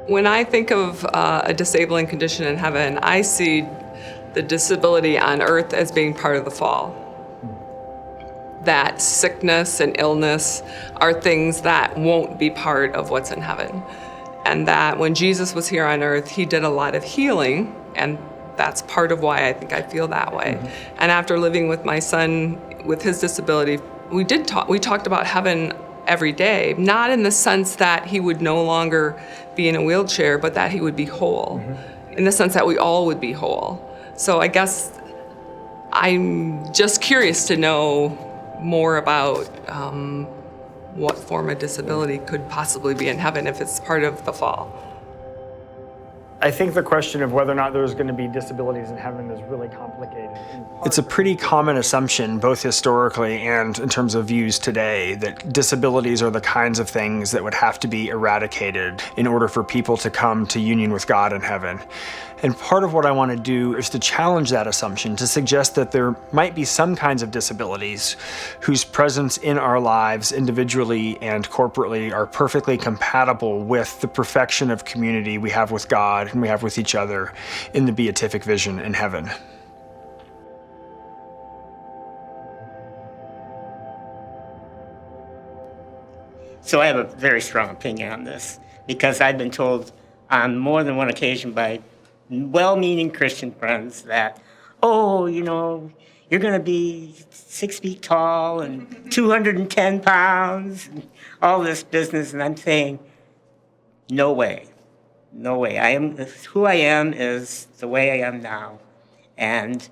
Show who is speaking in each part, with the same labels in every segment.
Speaker 1: When I think of a disabling condition in heaven, I see the disability on earth as being part of the fall. That sickness and illness are things that won't be part of what's in heaven. And that when Jesus was here on earth, he did a lot of healing, and that's part of why I think I feel that way. Mm-hmm. And after living with my son with his disability, we talked about heaven every day, not in the sense that he would no longer be in a wheelchair, but that he would be whole, in the sense that we all would be whole. So I guess I'm just curious to know more about what form of disability could possibly be in heaven if it's part of the fall.
Speaker 2: I think the question of whether or not there's going to be disabilities in heaven is really complicated. It's a pretty common assumption, both historically and in terms of views today, that disabilities are the kinds of things that would have to be eradicated in order for people to come to union with God in heaven. And part of what I want to do is to challenge that assumption, to suggest that there might be some kinds of disabilities whose presence in our lives individually and corporately are perfectly compatible with the perfection of community we have with God and we have with each other in the beatific vision in heaven.
Speaker 3: So I have a very strong opinion on this, because I've been told on more than one occasion by well-meaning Christian friends that, oh, you know, you're going to be 6 feet tall and 210 pounds, and all this business. And I'm saying, no way. No way. Who I am is the way I am now. And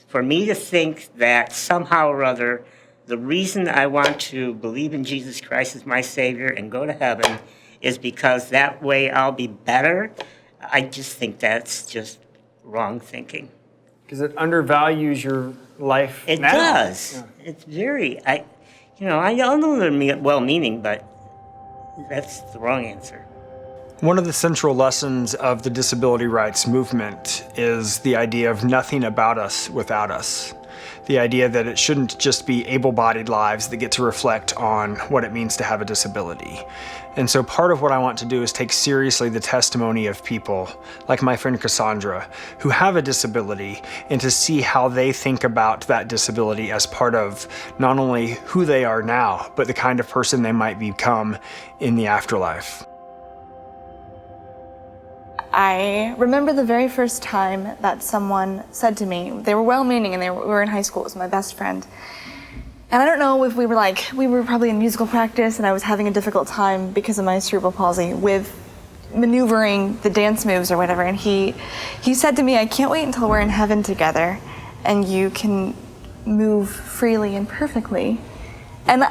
Speaker 3: for me to think that somehow or other, the reason I want to believe in Jesus Christ as my Savior and go to heaven is because that way I'll be better, I just think that's just wrong thinking.
Speaker 2: Because it undervalues your life.
Speaker 3: It
Speaker 2: now.
Speaker 3: does.
Speaker 2: Yeah.
Speaker 3: It's very, I know they're well-meaning, but that's the wrong answer.
Speaker 2: One of the central lessons of the disability rights movement is the idea of nothing about us without us. The idea that it shouldn't just be able-bodied lives that get to reflect on what it means to have a disability. And so part of what I want to do is take seriously the testimony of people like my friend Cassandra who have a disability, and to see how they think about that disability as part of not only who they are now, but the kind of person they might become in the afterlife.
Speaker 4: I remember the very first time that someone said to me, they were well-meaning and we were in high school, it was my best friend. And I don't know if we were probably in musical practice and I was having a difficult time because of my cerebral palsy with maneuvering the dance moves or whatever. And he said to me, I can't wait until we're in heaven together and you can move freely and perfectly. And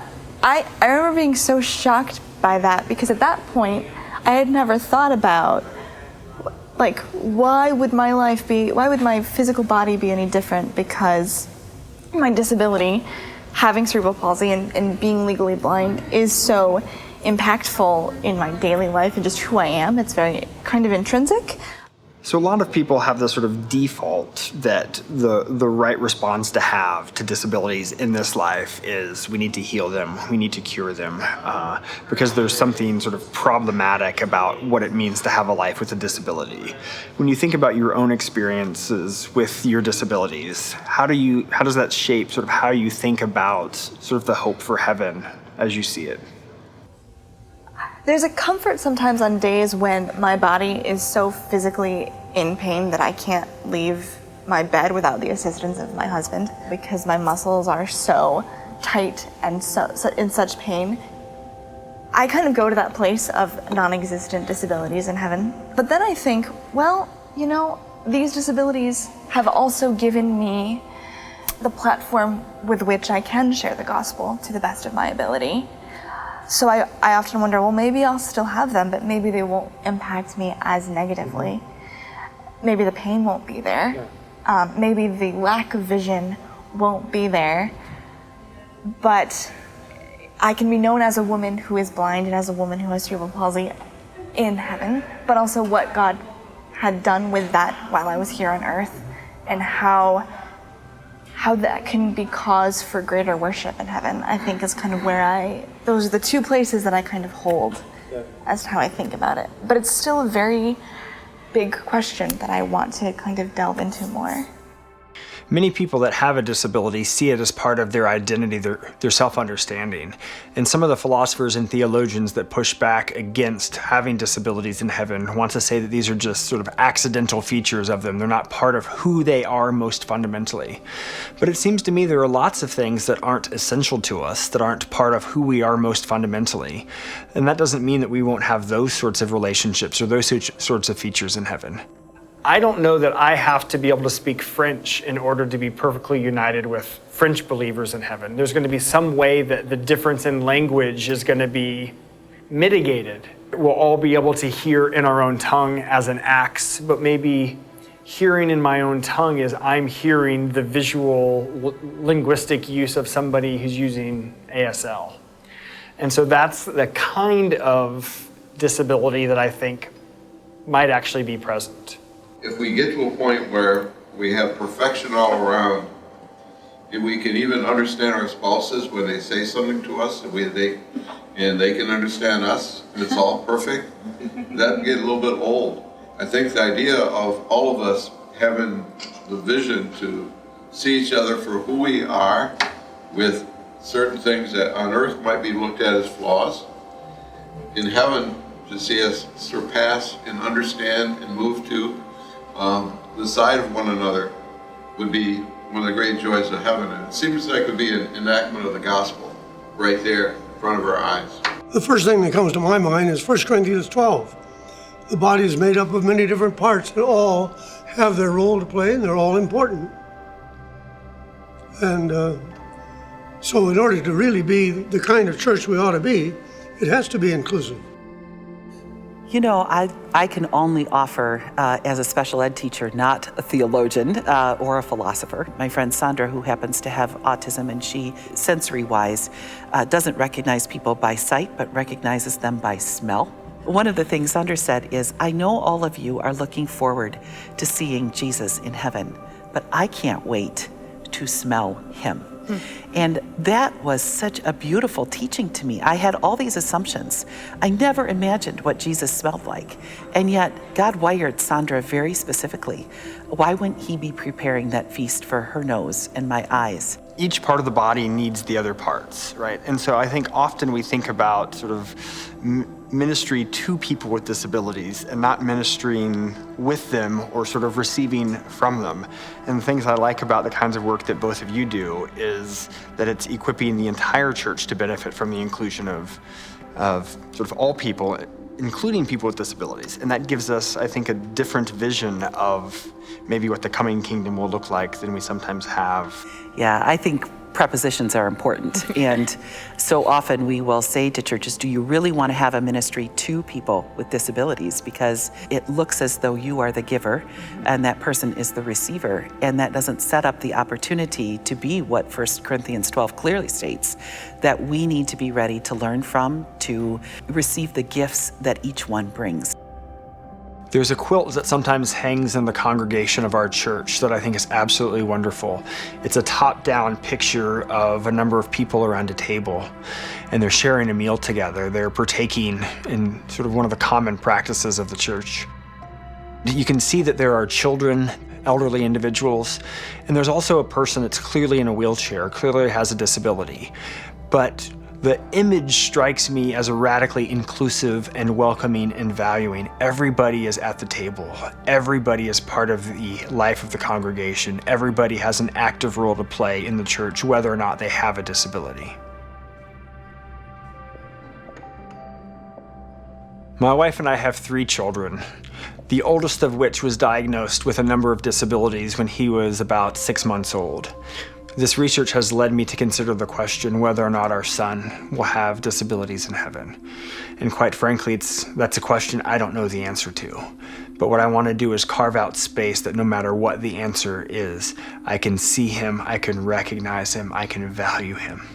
Speaker 4: I remember being so shocked by that, because at that point I had never thought about, like, why would my physical body be any different because my disability, having cerebral palsy and being legally blind, is so impactful in my daily life and just who I am. It's very kind of intrinsic.
Speaker 2: So a lot of people have this sort of default that the right response to have to disabilities in this life is we need to heal them, we need to cure them, because there's something sort of problematic about what it means to have a life with a disability. When you think about your own experiences with your disabilities, how does that shape sort of how you think about sort of the hope for heaven as you see it?
Speaker 4: There's a comfort sometimes on days when my body is so physically in pain that I can't leave my bed without the assistance of my husband, because my muscles are so tight and so in such pain. I kind of go to that place of non-existent disabilities in heaven. But then I think, well, you know, these disabilities have also given me the platform with which I can share the gospel to the best of my ability. So I often wonder, well, maybe I'll still have them, but maybe they won't impact me as negatively. Maybe the pain won't be there. Maybe the lack of vision won't be there. But I can be known as a woman who is blind and as a woman who has cerebral palsy in heaven, but also what God had done with that while I was here on earth, and how that can be cause for greater worship in heaven, I think is kind of where those are the two places that I kind of hold as to how I think about it. But it's still a very big question that I want to kind of delve into more.
Speaker 2: Many people that have a disability see it as part of their identity, their self-understanding. And some of the philosophers and theologians that push back against having disabilities in heaven want to say that these are just sort of accidental features of them. They're not part of who they are most fundamentally. But it seems to me there are lots of things that aren't essential to us, that aren't part of who we are most fundamentally. And that doesn't mean that we won't have those sorts of relationships or those sorts of features in heaven. I don't know that I have to be able to speak French in order to be perfectly united with French believers in heaven. There's going to be some way that the difference in language is going to be mitigated. We'll all be able to hear in our own tongue as an acts, but maybe hearing in my own tongue is I'm hearing the visual linguistic use of somebody who's using ASL. And so that's the kind of disability that I think might actually be present.
Speaker 5: If we get to a point where we have perfection all around, if we can even understand our spouses when they say something to us, and they can understand us, and it's all perfect, that can get a little bit old. I think the idea of all of us having the vision to see each other for who we are, with certain things that on earth might be looked at as flaws, in heaven to see us surpass and understand and move to the side of one another would be one of the great joys of heaven. And it seems like it would be an enactment of the gospel right there in front of our eyes.
Speaker 6: The first thing that comes to my mind is 1 Corinthians 12. The body is made up of many different parts that all have their role to play and they're all important. And so in order to really be the kind of church we ought to be, it has to be inclusive.
Speaker 7: You know, I can only offer, as a special ed teacher, not a theologian or a philosopher. My friend Sandra, who happens to have autism, and she, sensory-wise, doesn't recognize people by sight, but recognizes them by smell. One of the things Sandra said is, I know all of you are looking forward to seeing Jesus in heaven, but I can't wait to smell him. And that was such a beautiful teaching to me. I had all these assumptions. I never imagined what Jesus smelled like. And yet God wired Sandra very specifically. Why wouldn't he be preparing that feast for her nose and my eyes?
Speaker 2: Each part of the body needs the other parts, right? And so I think often we think about sort of ministry to people with disabilities and not ministering with them or sort of receiving from them. And the things I like about the kinds of work that both of you do is that it's equipping the entire church to benefit from the inclusion of sort of all people, including people with disabilities. And that gives us, I think, a different vision of maybe what the coming kingdom will look like than we sometimes have.
Speaker 7: Yeah, I think prepositions are important. And so often we will say to churches, do you really want to have a ministry to people with disabilities? Because it looks as though you are the giver and that person is the receiver. And that doesn't set up the opportunity to be what 1 Corinthians 12 clearly states, that we need to be ready to learn from, to receive the gifts that each one brings.
Speaker 2: There's a quilt that sometimes hangs in the congregation of our church that I think is absolutely wonderful. It's a top-down picture of a number of people around a table, and they're sharing a meal together. They're partaking in sort of one of the common practices of the church. You can see that there are children, elderly individuals, and there's also a person that's clearly in a wheelchair, clearly has a disability. But the image strikes me as a radically inclusive and welcoming and valuing. Everybody is at the table. Everybody is part of the life of the congregation. Everybody has an active role to play in the church, whether or not they have a disability. My wife and I have 3 children, the oldest of which was diagnosed with a number of disabilities when he was about 6 months old. This research has led me to consider the question whether or not our son will have disabilities in heaven. And quite frankly, that's a question I don't know the answer to. But what I want to do is carve out space that no matter what the answer is, I can see him, I can recognize him, I can value him.